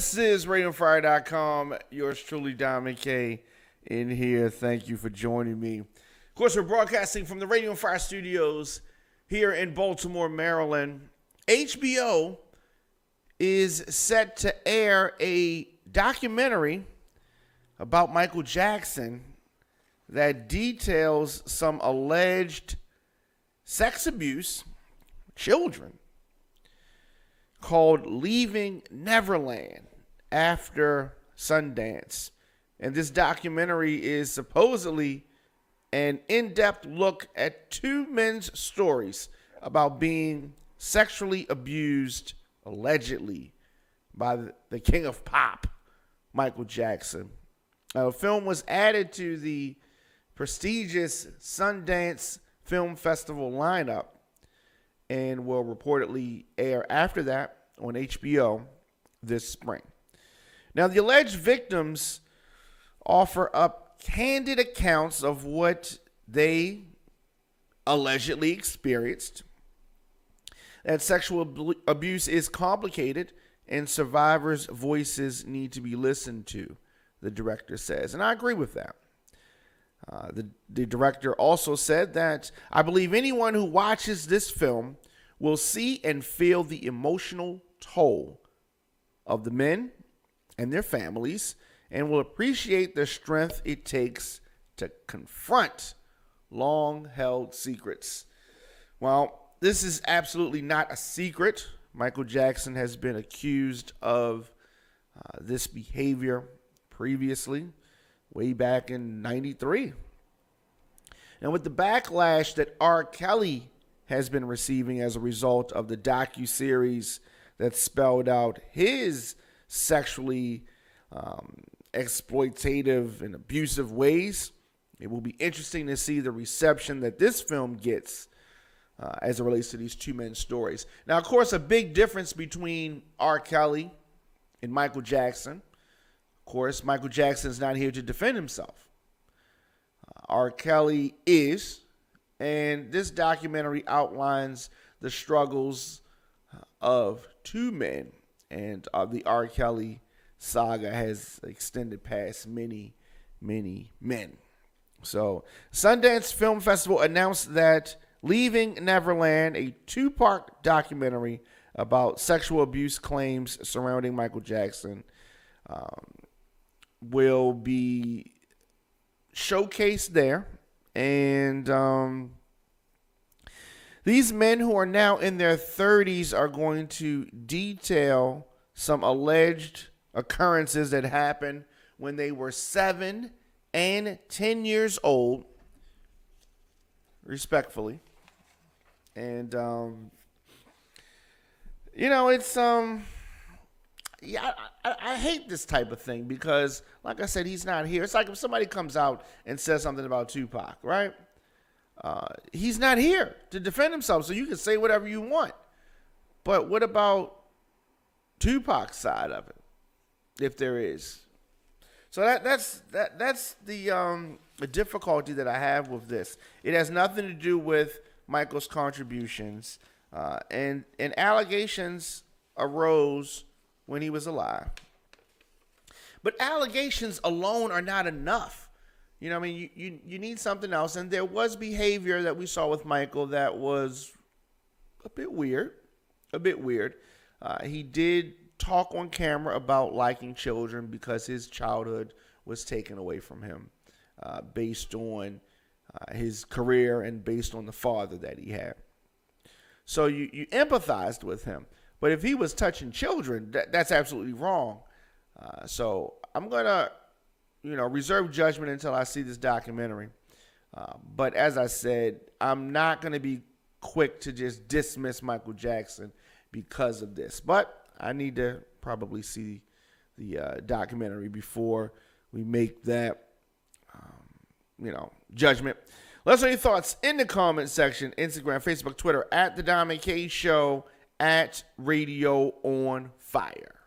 This is Radioonfire.com. Yours truly, Diamond K, in here. Thank you for joining me. Of course, we're broadcasting from the Radioonfire studios here in Baltimore, Maryland. HBO is set to air a documentary about Michael Jackson that details some alleged sex abuse of children, called Leaving Neverland after Sundance. And this documentary is supposedly an in-depth look at two men's stories about being sexually abused, allegedly, by the king of pop, Michael Jackson. The film was added to the prestigious Sundance Film Festival lineup and will reportedly air after that on HBO this spring. Now, the alleged victims offer up candid accounts of what they allegedly experienced. That sexual abuse is complicated and survivors' voices need to be listened to, the director says. And I agree with that. The director also said that, "I believe anyone who watches this film will see and feel the emotional toll of the men and their families and will appreciate the strength it takes to confront long-held secrets." Well, this is absolutely not a secret. Michael Jackson has been accused of this behavior previously, way back in '93. And with the backlash that R. Kelly has been receiving as a result of the docuseries that spelled out his sexually exploitative and abusive ways, it will be interesting to see the reception that this film gets as it relates to these two men's stories. Now, of course, a big difference between R. Kelly and Michael Jackson. Of course, Michael Jackson's not here to defend himself. R. Kelly is, and this documentary outlines the struggles of two men, and the R. Kelly saga has extended past many, many men. So, Sundance Film Festival announced that Leaving Neverland, a two-part documentary about sexual abuse claims surrounding Michael Jackson, will be showcased there. And these men who are now in their 30s are going to detail some alleged occurrences that happened when they were 7 and 10 years old, respectfully. And, it's, yeah, I hate this type of thing because, like I said, he's not here. It's like if somebody comes out and says something about Tupac, right? He's not here to defend himself, so you can say whatever you want. But what about Tupac's side of it, if there is? So that's the difficulty that I have with this. It has nothing to do with Michael's contributions, and allegations arose when he was alive. But allegations alone are not enough. You need something else. And there was behavior that we saw with Michael that was a bit weird. He did talk on camera about liking children because his childhood was taken away from him based on his career and based on the father that he had. So you empathized with him. But if he was touching children, that's absolutely wrong. So I'm going to, reserve judgment until I see this documentary. But as I said, I'm not going to be quick to just dismiss Michael Jackson because of this. But I need to probably see the documentary before we make that, judgment. Let us know your thoughts in the comment section, Instagram, Facebook, Twitter, at The Diamond K Show, at Radio on Fire.